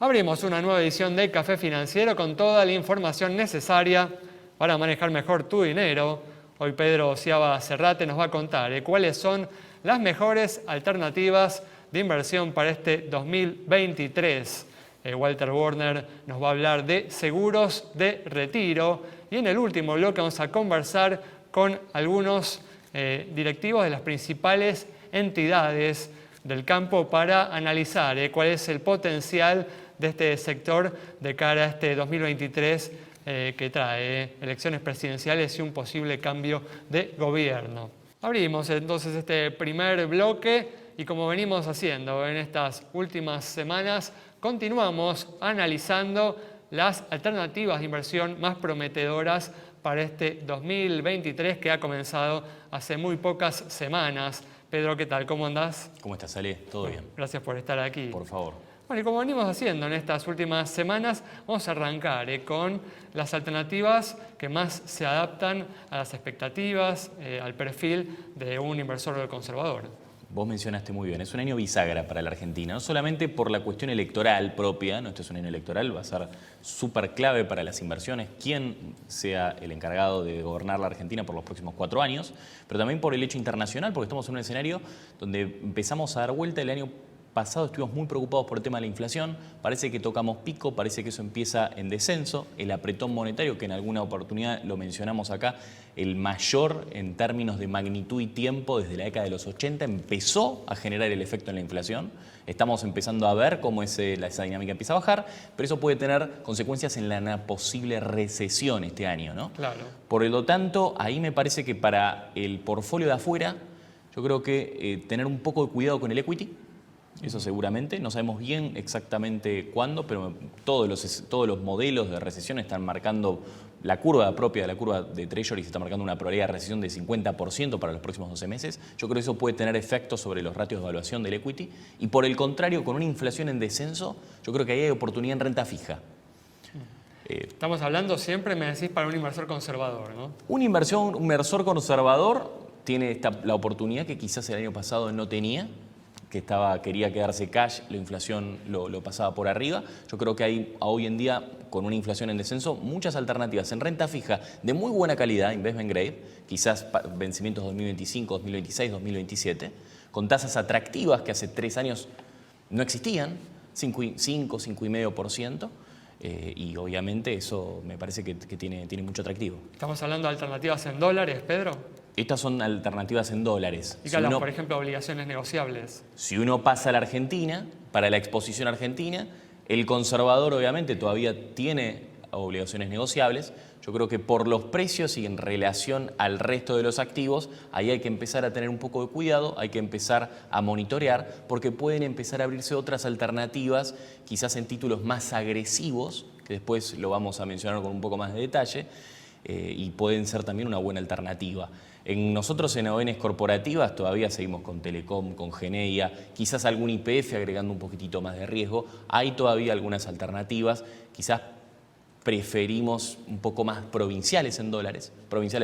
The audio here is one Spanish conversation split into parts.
Abrimos una nueva edición de Café Financiero con toda la información necesaria para manejar mejor tu dinero. Hoy Pedro Ciaba Serrate nos va a contar cuáles son las mejores alternativas de inversión para este 2023. Walter Werner nos va a hablar de seguros de retiro y en el último bloque vamos a conversar con algunos directivos de las principales entidades del campo para analizar cuál es el potencial de este sector de cara a este 2023 que trae elecciones presidenciales y un posible cambio de gobierno. Abrimos entonces este primer bloque y como venimos haciendo en estas últimas semanas, continuamos analizando las alternativas de inversión más prometedoras para este 2023 que ha comenzado hace muy pocas semanas. Pedro, ¿qué tal? ¿Cómo andás? ¿Cómo estás, Ale? ¿Todo bien? Gracias por estar aquí. Por favor. Bueno, y como venimos haciendo en estas últimas semanas, vamos a arrancar con las alternativas que más se adaptan a las expectativas, al perfil de un inversor conservador. Vos mencionaste muy bien, es un año bisagra para la Argentina, no solamente por la cuestión electoral propia, ¿no? Este es un año electoral, va a ser súper clave para las inversiones, quién sea el encargado de gobernar la Argentina por los próximos 4 años, pero también por el hecho internacional, porque estamos en un escenario donde empezamos a dar vuelta el año pasado, estuvimos muy preocupados por el tema de la inflación, parece que tocamos pico, parece que eso empieza en descenso, el apretón monetario, que en alguna oportunidad lo mencionamos acá, el mayor en términos de magnitud y tiempo desde la década de los 80, empezó a generar el efecto en la inflación. Estamos empezando a ver cómo esa dinámica empieza a bajar, pero eso puede tener consecuencias en la posible recesión este año, ¿no? Claro. Por lo tanto, ahí me parece que para el portfolio de afuera, yo creo que tener un poco de cuidado con el equity. Eso seguramente, no sabemos bien exactamente cuándo, pero todos los modelos de recesión están marcando la curva propia de la curva de Treasury, se está marcando una probabilidad de recesión de 50% para los próximos 12 meses. Yo creo que eso puede tener efectos sobre los ratios de evaluación del equity. Y por el contrario, con una inflación en descenso, yo creo que ahí hay oportunidad en renta fija. Estamos hablando siempre, me decís, para un inversor conservador, ¿no? Un inversor conservador tiene la oportunidad que quizás el año pasado no tenía, que quería quedarse cash, la inflación lo pasaba por arriba. Yo creo que hay hoy en día, con una inflación en descenso, muchas alternativas en renta fija de muy buena calidad, investment grade, quizás vencimientos 2025, 2026, 2027, con tasas atractivas que hace 3 años no existían, 5,5%. Y obviamente eso me parece que tiene mucho atractivo. Estamos hablando de alternativas en dólares, Pedro. Estas son alternativas en dólares. Y que hablamos, por ejemplo, de obligaciones negociables. Si uno pasa a la Argentina, para la exposición argentina, el conservador obviamente todavía tiene obligaciones negociables. Yo creo que por los precios y en relación al resto de los activos, ahí hay que empezar a tener un poco de cuidado, hay que empezar a monitorear, porque pueden empezar a abrirse otras alternativas, quizás en títulos más agresivos, que después lo vamos a mencionar con un poco más de detalle, y pueden ser también una buena alternativa. Nosotros en ONs corporativas todavía seguimos con Telecom, con Geneia, quizás algún YPF agregando un poquitito más de riesgo. Hay todavía algunas alternativas, quizás preferimos un poco más provinciales en dólares. Provincia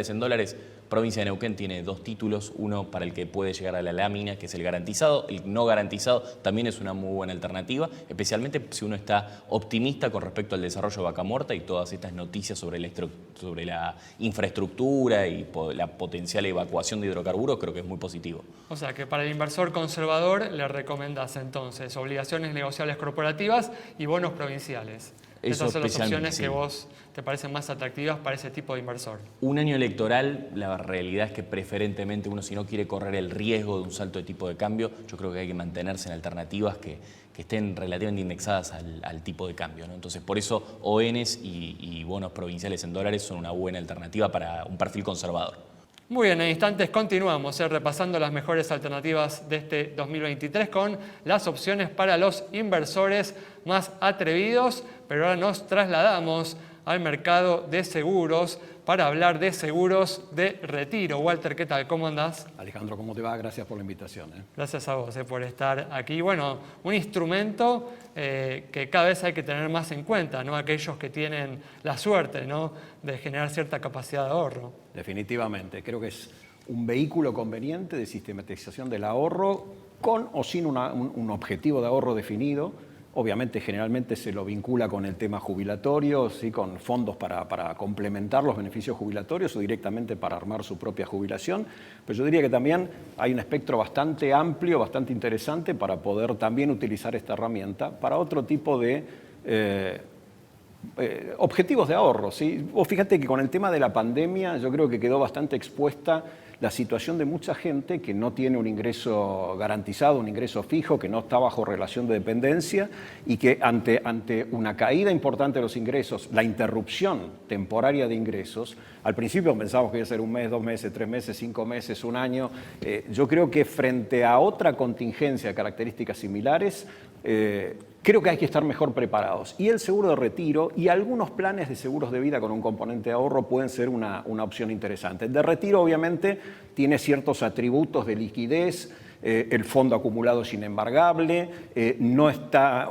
de Neuquén tiene 2 títulos, uno para el que puede llegar a la lámina, que es el garantizado. El no garantizado también es una muy buena alternativa, especialmente si uno está optimista con respecto al desarrollo de Vaca Muerta y todas estas noticias sobre la infraestructura y la potencial evacuación de hidrocarburos, creo que es muy positivo. O sea que para el inversor conservador le recomendás entonces obligaciones negociables corporativas y bonos provinciales. Esas son las opciones que vos te parecen más atractivas para ese tipo de inversor. Un año electoral, la realidad es que preferentemente uno, si no quiere correr el riesgo de un salto de tipo de cambio, yo creo que hay que mantenerse en alternativas que estén relativamente indexadas al tipo de cambio, ¿no? Entonces, por eso ONs y bonos provinciales en dólares son una buena alternativa para un perfil conservador. Muy bien, en instantes continuamos repasando las mejores alternativas de este 2023 con las opciones para los inversores más atrevidos, pero ahora nos trasladamos al mercado de seguros para hablar de seguros de retiro. Walter, ¿qué tal? ¿Cómo andás? Alejandro, ¿cómo te va? Gracias por la invitación. Gracias a vos por estar aquí. Bueno, un instrumento que cada vez hay que tener más en cuenta, ¿no? Aquellos que tienen la suerte, ¿no?, de generar cierta capacidad de ahorro. Definitivamente, creo que es un vehículo conveniente de sistematización del ahorro con o sin un objetivo de ahorro definido. Obviamente, generalmente se lo vincula con el tema jubilatorio, ¿sí? Con fondos para complementar los beneficios jubilatorios o directamente para armar su propia jubilación. Pero yo diría que también hay un espectro bastante amplio, bastante interesante para poder también utilizar esta herramienta para otro tipo de objetivos de ahorro, ¿sí? Vos fíjate que con el tema de la pandemia yo creo que quedó bastante expuesta la situación de mucha gente que no tiene un ingreso garantizado, un ingreso fijo, que no está bajo relación de dependencia y que ante una caída importante de los ingresos, la interrupción temporaria de ingresos, al principio pensábamos que iba a ser 1 mes, 2 meses, 3 meses, 5 meses, 1 año. Yo creo que frente a otra contingencia de características similares, creo que hay que estar mejor preparados. Y el seguro de retiro y algunos planes de seguros de vida con un componente de ahorro pueden ser una opción interesante. El de retiro, obviamente, tiene ciertos atributos de liquidez. El fondo acumulado es inembargable, no está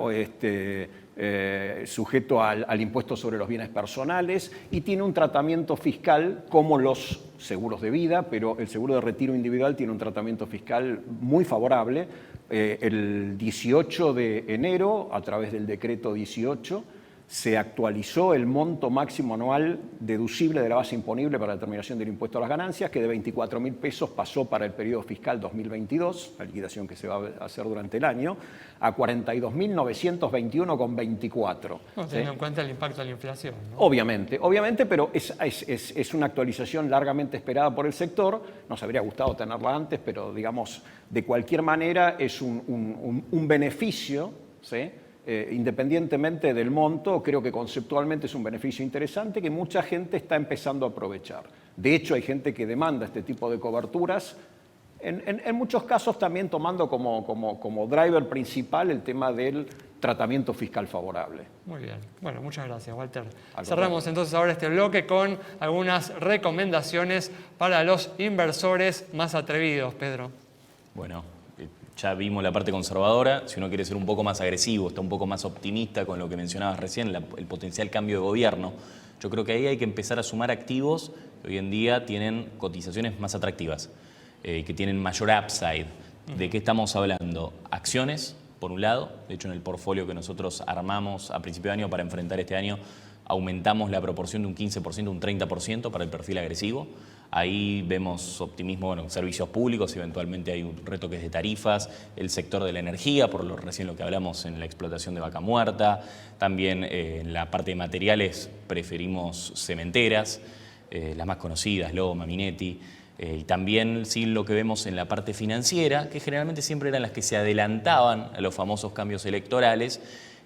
sujeto al impuesto sobre los bienes personales y tiene un tratamiento fiscal como los seguros de vida, pero el seguro de retiro individual tiene un tratamiento fiscal muy favorable. El 18 de enero, a través del decreto 18, se actualizó el monto máximo anual deducible de la base imponible para la determinación del impuesto a las ganancias, que de 24.000 pesos pasó para el periodo fiscal 2022, la liquidación que se va a hacer durante el año, a 42.921,24. Teniendo en cuenta el impacto de la inflación, ¿no? Obviamente, pero es una actualización largamente esperada por el sector. Nos habría gustado tenerla antes, pero digamos, de cualquier manera es un beneficio, ¿sí? Independientemente del monto, creo que conceptualmente es un beneficio interesante que mucha gente está empezando a aprovechar. De hecho, hay gente que demanda este tipo de coberturas, en muchos casos también tomando como driver principal el tema del tratamiento fiscal favorable. Muy bien. Bueno, muchas gracias, Walter. Cerramos entonces ahora este bloque con algunas recomendaciones para los inversores más atrevidos, Pedro. Bueno, ya vimos la parte conservadora. Si uno quiere ser un poco más agresivo, está un poco más optimista con lo que mencionabas recién, el potencial cambio de gobierno, yo creo que ahí hay que empezar a sumar activos que hoy en día tienen cotizaciones más atractivas, que tienen mayor upside. ¿De qué estamos hablando? Acciones, por un lado. De hecho, en el portfolio que nosotros armamos a principio de año para enfrentar este año, aumentamos la proporción de un 15% a un 30% para el perfil agresivo. Ahí vemos optimismo, bueno, en servicios públicos, eventualmente hay un retoque de tarifas, el sector de la energía, por recién lo que hablamos en la explotación de vaca muerta. También en la parte de materiales preferimos cementeras, las más conocidas, Loma, Minetti. Y también sí lo que vemos en la parte financiera, que generalmente siempre eran las que se adelantaban a los famosos cambios electorales.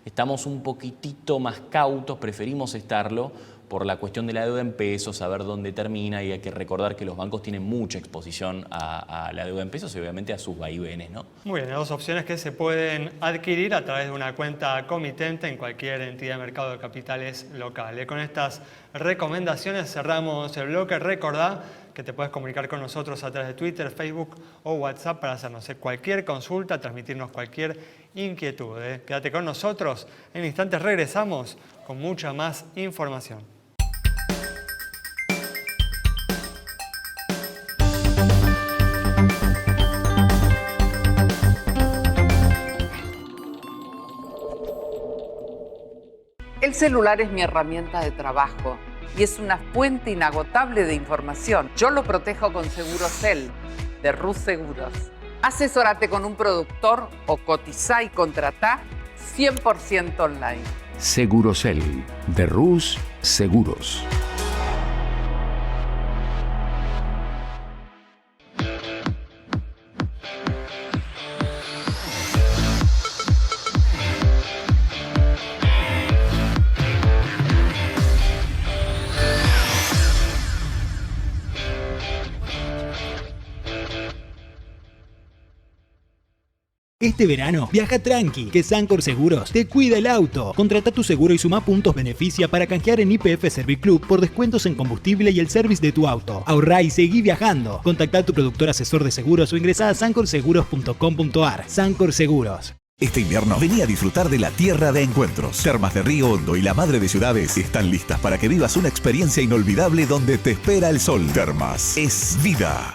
Estamos un poquitito más cautos, preferimos estarlo por la cuestión de la deuda en pesos, saber dónde termina, y hay que recordar que los bancos tienen mucha exposición a la deuda en pesos y obviamente a sus vaivenes, ¿no? Muy bien, 2 opciones que se pueden adquirir a través de una cuenta comitente en cualquier entidad de mercado de capitales local. Con estas recomendaciones cerramos el bloque. Recordá que te puedes comunicar con nosotros a través de Twitter, Facebook o WhatsApp para hacernos cualquier consulta, transmitirnos cualquier inquietud. Quédate con nosotros, en instantes regresamos con mucha más información. El celular es mi herramienta de trabajo y es una fuente inagotable de información. Yo lo protejo con Segurosel de Rus Seguros. Asesórate con un productor o cotizá y contratá 100% online. Segurosel de Rus Seguros. Este verano, viaja tranqui, que Sancor Seguros te cuida el auto. Contrata tu seguro y suma puntos beneficia para canjear en YPF Serviclub por descuentos en combustible y el service de tu auto. Ahorrá y seguí viajando. Contacta a tu productor asesor de seguros o ingresá a sancorseguros.com.ar. Sancor Seguros. Este invierno vení a disfrutar de la tierra de encuentros. Termas de Río Hondo y la Madre de Ciudades están listas para que vivas una experiencia inolvidable donde te espera el sol. Termas es vida.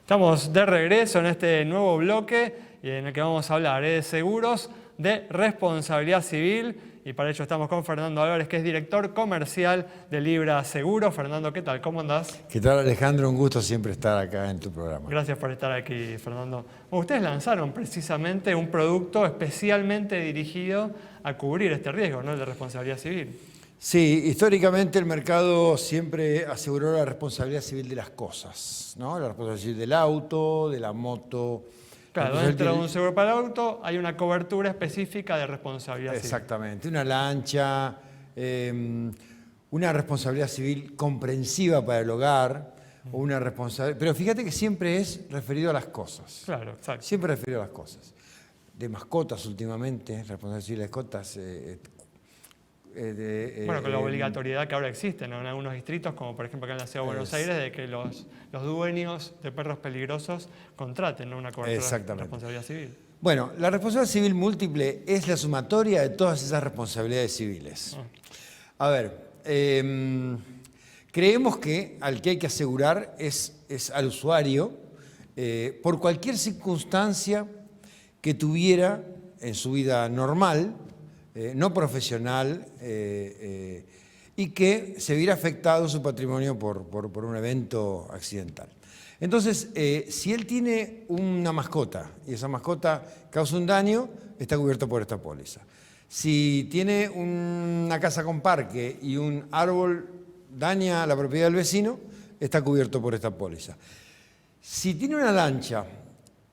Estamos de regreso en este nuevo bloque en el que vamos a hablar de seguros de responsabilidad civil, y para ello estamos con Fernando Álvarez, que es director comercial de Libra Seguros. Fernando, ¿qué tal? ¿Cómo andás? ¿Qué tal, Alejandro? Un gusto siempre estar acá en tu programa. Gracias por estar aquí, Fernando. Ustedes lanzaron precisamente un producto especialmente dirigido a cubrir este riesgo, ¿no? El de responsabilidad civil. Sí, históricamente el mercado siempre aseguró la responsabilidad civil de las cosas, ¿no? La responsabilidad civil del auto, de la moto. Claro, dentro de un seguro para el auto hay una cobertura específica de responsabilidad civil. Exactamente, una lancha, una responsabilidad civil comprensiva para el hogar, o una responsabilidad. Pero fíjate que siempre es referido a las cosas. Claro, exacto. Siempre referido a las cosas. De mascotas últimamente, responsabilidad civil de mascotas. Bueno, con la obligatoriedad que ahora existe, ¿no? En algunos distritos, como por ejemplo acá en la Ciudad de Buenos Aires, de que los dueños de perros peligrosos contraten, ¿no? Una cobertura de responsabilidad civil. Bueno, la responsabilidad civil múltiple es la sumatoria de todas esas responsabilidades civiles. A ver, creemos que al que hay que asegurar es al usuario por cualquier circunstancia que tuviera en su vida normal, no profesional, y que se viera afectado su patrimonio por un evento accidental. Entonces, si él tiene una mascota y esa mascota causa un daño, está cubierto por esta póliza. Si tiene una casa con parque y un árbol daña la propiedad del vecino, está cubierto por esta póliza. Si tiene una lancha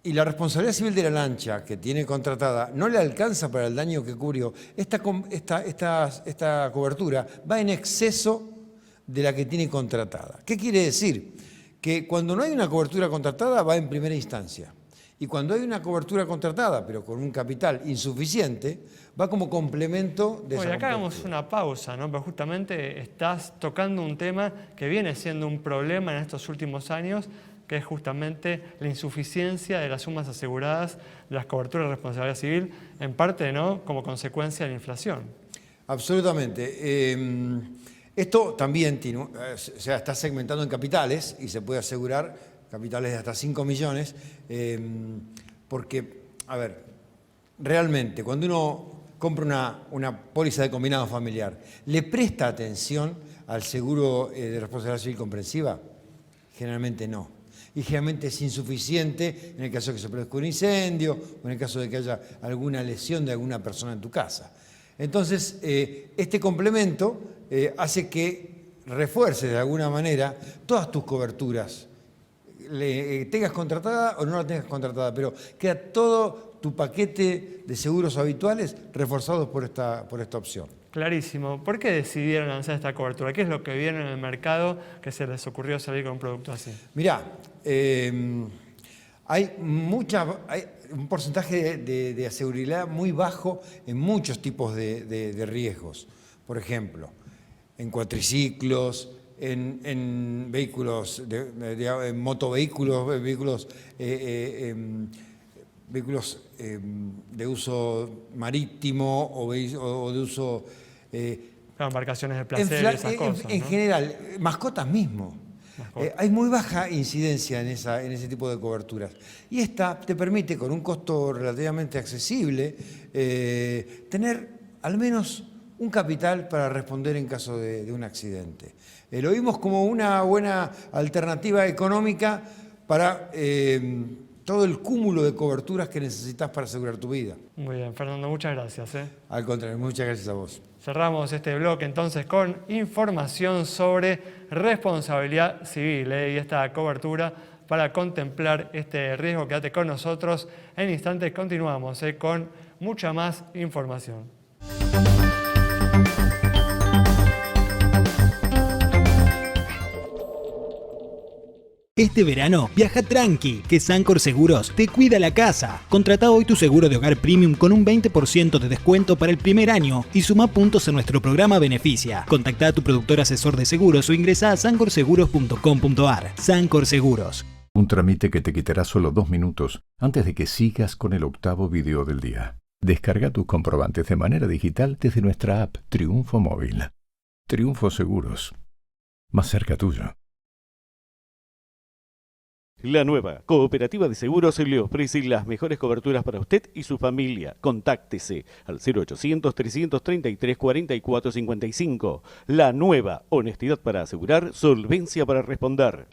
y la responsabilidad civil de la lancha que tiene contratada no le alcanza para el daño que cubrió, esta cobertura va en exceso de la que tiene contratada. ¿Qué quiere decir? Que cuando no hay una cobertura contratada va en primera instancia. Y cuando hay una cobertura contratada, pero con un capital insuficiente, va como complemento de esa cobertura. Acá hagamos una pausa, ¿no? Pero justamente estás tocando un tema que viene siendo un problema en estos últimos años, que es justamente la insuficiencia de las sumas aseguradas de las coberturas de responsabilidad civil, en parte, ¿no?, como consecuencia de la inflación. Absolutamente. Esto también tiene, está segmentado en capitales y se puede asegurar capitales de hasta 5 millones, porque, a ver, realmente cuando uno compra una póliza de combinado familiar, ¿le presta atención al seguro de responsabilidad civil comprensiva? Generalmente no. Y generalmente es insuficiente en el caso de que se produzca un incendio o en el caso de que haya alguna lesión de alguna persona en tu casa. Entonces, este complemento hace que refuerces de alguna manera todas tus coberturas, tengas contratada o no la tengas contratada, pero queda todo tu paquete de seguros habituales reforzados por esta opción. Clarísimo. ¿Por qué decidieron lanzar esta cobertura? ¿Qué es lo que vieron en el mercado que se les ocurrió salir con un producto así? Mirá, hay un porcentaje de asegurabilidad muy bajo en muchos tipos de riesgos. Por ejemplo, en cuatriciclos, en vehículos, en motovehículos, vehículos de uso marítimo o de uso... embarcaciones de placer, esas cosas, ¿no? En general, mascotas mismo. Hay muy baja incidencia en ese tipo de coberturas. Y esta te permite, con un costo relativamente accesible, tener al menos un capital para responder en caso de un accidente. Lo vimos como una buena alternativa económica para todo el cúmulo de coberturas que necesitas para asegurar tu vida. Muy bien, Fernando, muchas gracias. Al contrario, muchas gracias a vos. Cerramos este bloque entonces con información sobre responsabilidad civil y esta cobertura para contemplar este riesgo. Quédate con nosotros. En instantes continuamos con mucha más información. Este verano, viaja tranqui, que Sancor Seguros te cuida la casa. Contrata hoy tu seguro de hogar premium con un 20% de descuento para el primer año y suma puntos en nuestro programa Beneficia. Contacta a tu productor asesor de seguros o ingresa a sancorseguros.com.ar. Sancor Seguros. Un trámite que te quitará solo 2 minutos antes de que sigas con el octavo video del día. Descarga tus comprobantes de manera digital desde nuestra app Triunfo Móvil. Triunfo Seguros. Más cerca tuyo. La Nueva Cooperativa de Seguros le ofrece las mejores coberturas para usted y su familia. Contáctese al 0800-333-4455. La Nueva, honestidad para asegurar, solvencia para responder.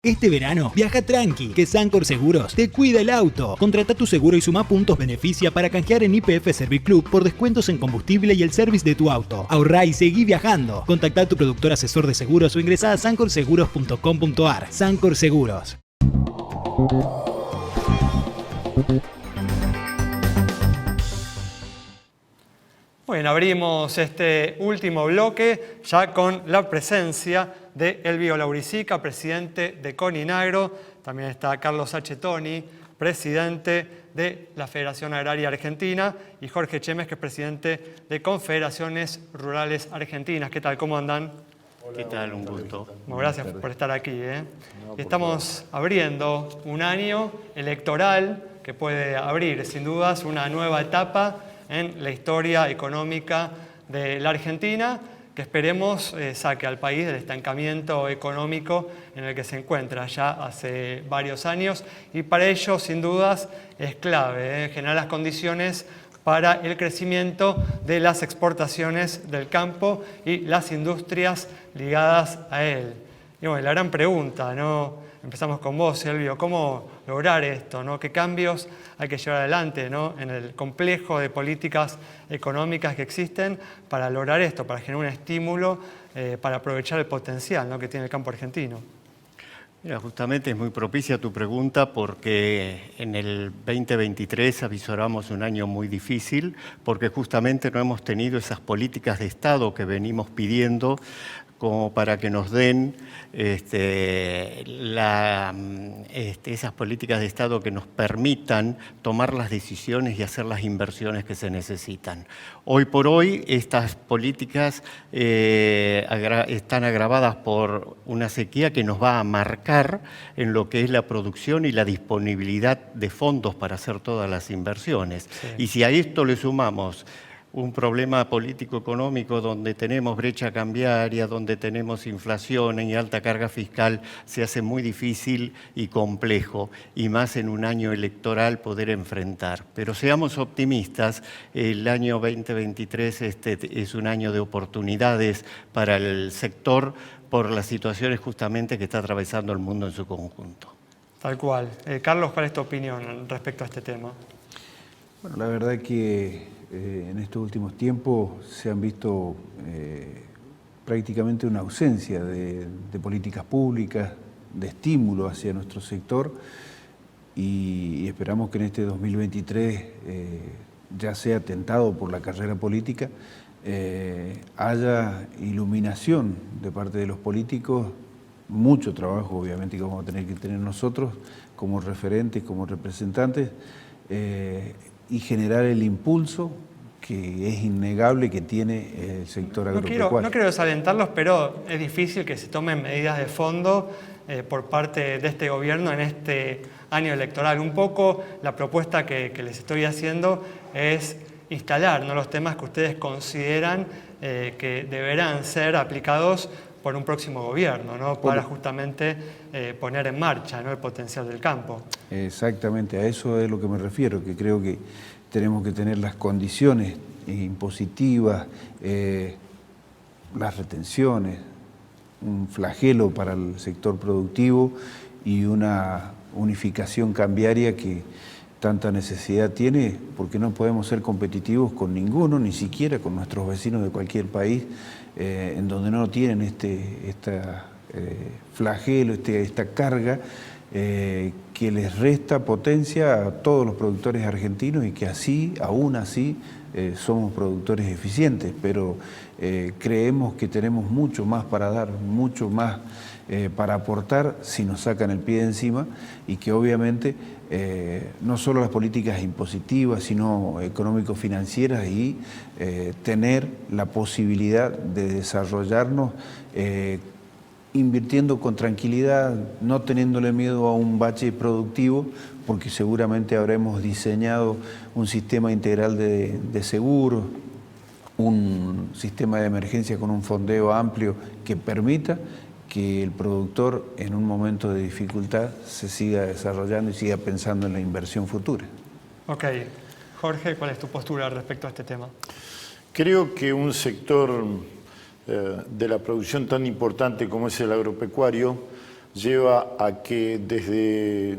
Este verano, viaja tranqui, que Sancor Seguros te cuida el auto. Contrata tu seguro y suma puntos beneficia para canjear en YPF Serviclub por descuentos en combustible y el service de tu auto. Ahorrá y seguí viajando. Contacta a tu productor asesor de seguros o ingresá a sancorseguros.com.ar. Sancor Seguros. Bueno, abrimos este último bloque ya con la presencia de Elvio Lauricica, presidente de Coninagro. También está Carlos H. Toni, presidente de la Federación Agraria Argentina, y Jorge Chemes, que es presidente de Confederaciones Rurales Argentinas. ¿Qué tal? ¿Cómo andan? Hola, ¿qué tal? Un gusto. Bueno, gracias por estar aquí. Estamos abriendo un año electoral que puede abrir, sin dudas, una nueva etapa en la historia económica de la Argentina, que esperemos saque al país del estancamiento económico en el que se encuentra ya hace varios años, y para ello, sin dudas, es clave generar las condiciones para el crecimiento de las exportaciones del campo y las industrias ligadas a él. Y bueno, la gran pregunta, ¿no? Empezamos con vos, Silvio, ¿cómo lograr esto, ¿no? ¿Qué cambios hay que llevar adelante, ¿no? en el complejo de políticas económicas que existen para lograr esto, para generar un estímulo, para aprovechar el potencial, ¿no? que tiene el campo argentino? Mira, justamente es muy propicia tu pregunta porque en el 2023 avisoramos un año muy difícil porque justamente no hemos tenido esas políticas de Estado que venimos pidiendo como para que nos den esas políticas de Estado que nos permitan tomar las decisiones y hacer las inversiones que se necesitan. Hoy por hoy estas políticas están agravadas por una sequía que nos va a marcar en lo que es la producción y la disponibilidad de fondos para hacer todas las inversiones. Sí. Y si a esto le sumamos un problema político-económico donde tenemos brecha cambiaria, donde tenemos inflación y alta carga fiscal, se hace muy difícil y complejo, y más en un año electoral poder enfrentar. Pero seamos optimistas, el año 2023 es un año de oportunidades para el sector por las situaciones justamente que está atravesando el mundo en su conjunto. Tal cual. Carlos, ¿cuál es tu opinión respecto a este tema? Bueno, la verdad que en estos últimos tiempos se han visto prácticamente una ausencia de políticas públicas, de estímulo hacia nuestro sector, y esperamos que en este 2023, ya sea tentado por la carrera política, haya iluminación de parte de los políticos, mucho trabajo obviamente que vamos a tener que tener nosotros como referentes, como representantes, y generar el impulso que es innegable que tiene el sector agropecuario. No quiero desalentarlos, pero es difícil que se tomen medidas de fondo por parte de este gobierno en este año electoral. Un poco la propuesta que les estoy haciendo es instalar, ¿no?, los temas que ustedes consideran que deberán ser aplicados por un próximo gobierno, ¿no?, para justamente poner en marcha, ¿no?, el potencial del campo. Exactamente, a eso es lo que me refiero, que creo que tenemos que tener las condiciones impositivas, las retenciones, un flagelo para el sector productivo y una unificación cambiaria que tanta necesidad tiene, porque no podemos ser competitivos con ninguno, ni siquiera con nuestros vecinos de cualquier país, en donde no tienen flagelo, esta carga que les resta potencia a todos los productores argentinos, y que así, aún así, somos productores eficientes, pero creemos que tenemos mucho más para dar, mucho más para aportar si nos sacan el pie de encima, y que obviamente no solo las políticas impositivas, sino económico-financieras, y tener la posibilidad de desarrollarnos invirtiendo con tranquilidad, no teniéndole miedo a un bache productivo, porque seguramente habremos diseñado un sistema integral de seguros, un sistema de emergencia con un fondeo amplio que permita que el productor en un momento de dificultad se siga desarrollando y siga pensando en la inversión futura. Ok. Jorge, ¿cuál es tu postura respecto a este tema? Creo que un sector de la producción tan importante como es el agropecuario lleva a que desde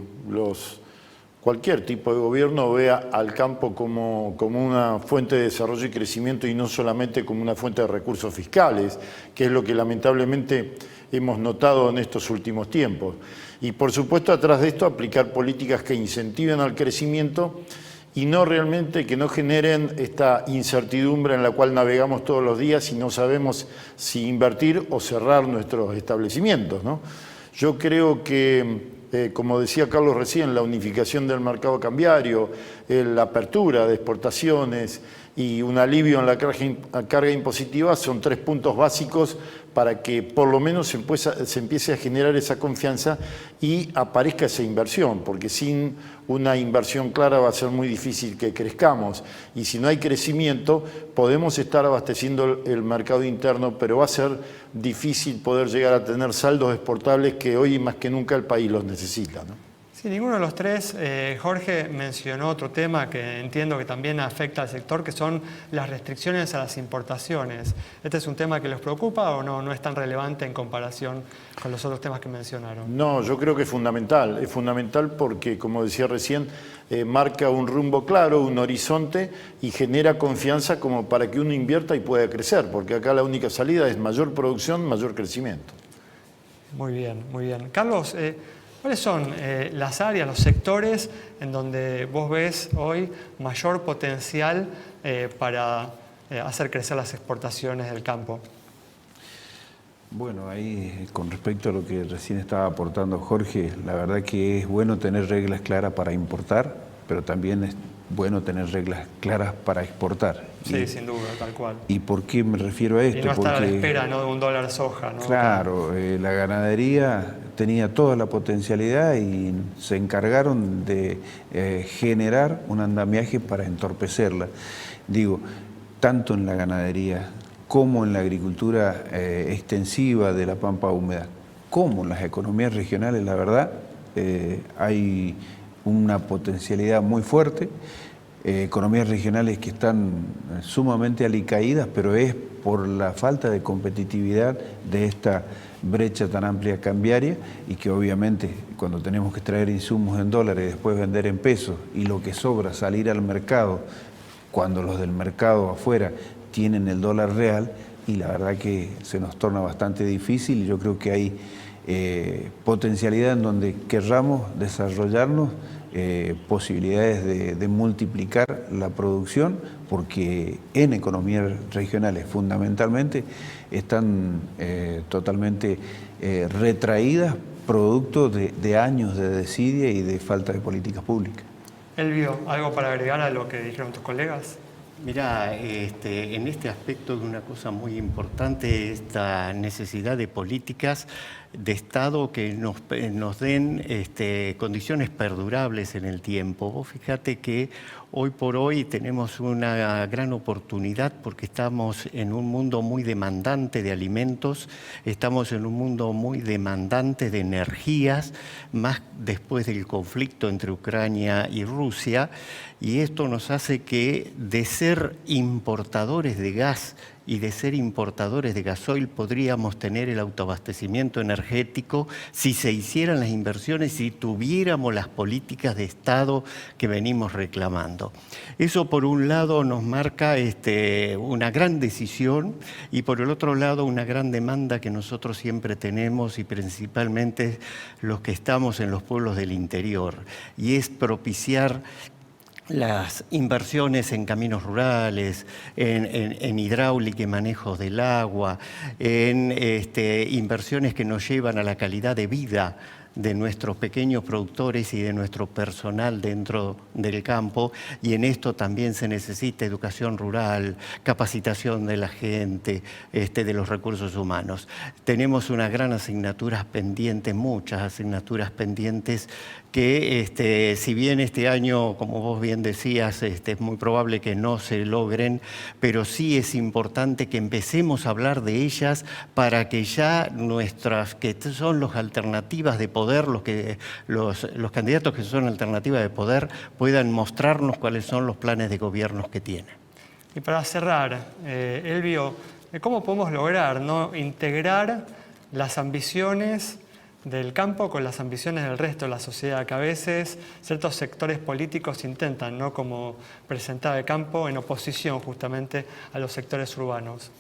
cualquier tipo de gobierno vea al campo como una fuente de desarrollo y crecimiento y no solamente como una fuente de recursos fiscales, que es lo que lamentablemente hemos notado en estos últimos tiempos. Y por supuesto, atrás de esto, aplicar políticas que incentiven al crecimiento y no realmente que no generen esta incertidumbre en la cual navegamos todos los días y no sabemos si invertir o cerrar nuestros establecimientos, ¿no? Yo creo que, como decía Carlos recién, la unificación del mercado cambiario, la apertura de exportaciones y un alivio en la carga impositiva son 3 puntos básicos para que por lo menos se empiece a generar esa confianza y aparezca esa inversión, porque sin una inversión clara va a ser muy difícil que crezcamos. Y si no hay crecimiento, podemos estar abasteciendo el mercado interno, pero va a ser difícil poder llegar a tener saldos exportables que hoy más que nunca el país los necesita, ¿no? Sí, ninguno de los tres. Jorge mencionó otro tema que entiendo que también afecta al sector, que son las restricciones a las importaciones. ¿Este es un tema que los preocupa o no es tan relevante en comparación con los otros temas que mencionaron? No, yo creo que es fundamental porque, como decía recién, marca un rumbo claro, un horizonte y genera confianza como para que uno invierta y pueda crecer, porque acá la única salida es mayor producción, mayor crecimiento. Muy bien, muy bien. Carlos, ¿cuáles son las áreas, los sectores en donde vos ves hoy mayor potencial para hacer crecer las exportaciones del campo? Bueno, ahí con respecto a lo que recién estaba aportando Jorge, la verdad que es bueno tener reglas claras para importar, pero también es bueno tener reglas claras para exportar. Sí, sin duda, tal cual. ¿Y por qué me refiero a esto? Y no estar a la espera, ¿no?, de un dólar soja, ¿no? Claro, la ganadería tenía toda la potencialidad y se encargaron de generar un andamiaje para entorpecerla. Digo, tanto en la ganadería como en la agricultura extensiva de la pampa húmeda, como en las economías regionales, la verdad, hay una potencialidad muy fuerte. Economías regionales que están sumamente alicaídas, pero es por la falta de competitividad de esta brecha tan amplia cambiaria y que obviamente cuando tenemos que traer insumos en dólares y después vender en pesos y lo que sobra salir al mercado cuando los del mercado afuera tienen el dólar real, y la verdad que se nos torna bastante difícil y yo creo que hay potencialidad en donde querramos desarrollarnos, posibilidades de multiplicar la producción, porque en economías regionales fundamentalmente están totalmente retraídas producto de años de desidia y de falta de políticas públicas. Elvio, ¿algo para agregar a lo que dijeron tus colegas? Mirá, en este aspecto de una cosa muy importante, esta necesidad de políticas de Estado que nos den condiciones perdurables en el tiempo. Vos fíjate que hoy por hoy tenemos una gran oportunidad porque estamos en un mundo muy demandante de alimentos, estamos en un mundo muy demandante de energías, más después del conflicto entre Ucrania y Rusia, y esto nos hace que de ser importadores de gas y de ser importadores de gasoil podríamos tener el autoabastecimiento energético si se hicieran las inversiones, si tuviéramos las políticas de Estado que venimos reclamando. Eso por un lado nos marca una gran decisión y por el otro lado una gran demanda que nosotros siempre tenemos y principalmente los que estamos en los pueblos del interior, y es propiciar las inversiones en caminos rurales, en hidráulica y manejos del agua, en inversiones que nos llevan a la calidad de vida de nuestros pequeños productores y de nuestro personal dentro del campo, y en esto también se necesita educación rural, capacitación de la gente, de los recursos humanos. Tenemos una gran asignatura pendiente, muchas asignaturas pendientes que si bien este año, como vos bien decías, es muy probable que no se logren, pero sí es importante que empecemos a hablar de ellas para que ya nuestras, que son las alternativas de poder, los candidatos que son alternativas de poder, puedan mostrarnos cuáles son los planes de gobierno que tienen. Y para cerrar, Elvio, ¿cómo podemos lograr integrar las ambiciones del campo con las ambiciones del resto de la sociedad, que a veces ciertos sectores políticos intentan, como presentar el campo en oposición justamente a los sectores urbanos?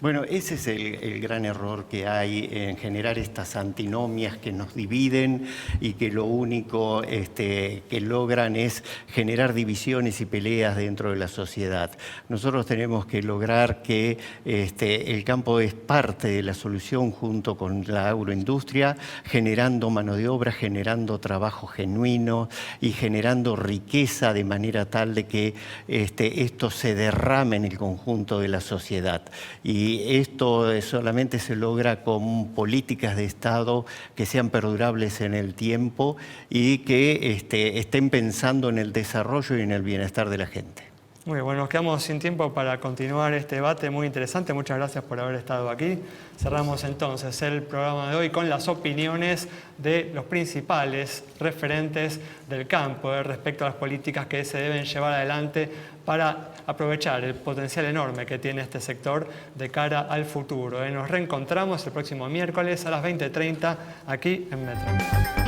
Bueno, ese es el gran error que hay en generar estas antinomias que nos dividen y que lo único que logran es generar divisiones y peleas dentro de la sociedad. Nosotros tenemos que lograr que el campo es parte de la solución junto con la agroindustria, generando mano de obra, generando trabajo genuino y generando riqueza de manera tal de que esto se derrame en el conjunto de la sociedad. Y esto solamente se logra con políticas de Estado que sean perdurables en el tiempo y que estén pensando en el desarrollo y en el bienestar de la gente. Muy bueno, nos quedamos sin tiempo para continuar este debate muy interesante. Muchas gracias por haber estado aquí. Cerramos entonces el programa de hoy con las opiniones de los principales referentes del campo respecto a las políticas que se deben llevar adelante para aprovechar el potencial enorme que tiene este sector de cara al futuro. Nos reencontramos el próximo miércoles a las 20:30 aquí en Metro.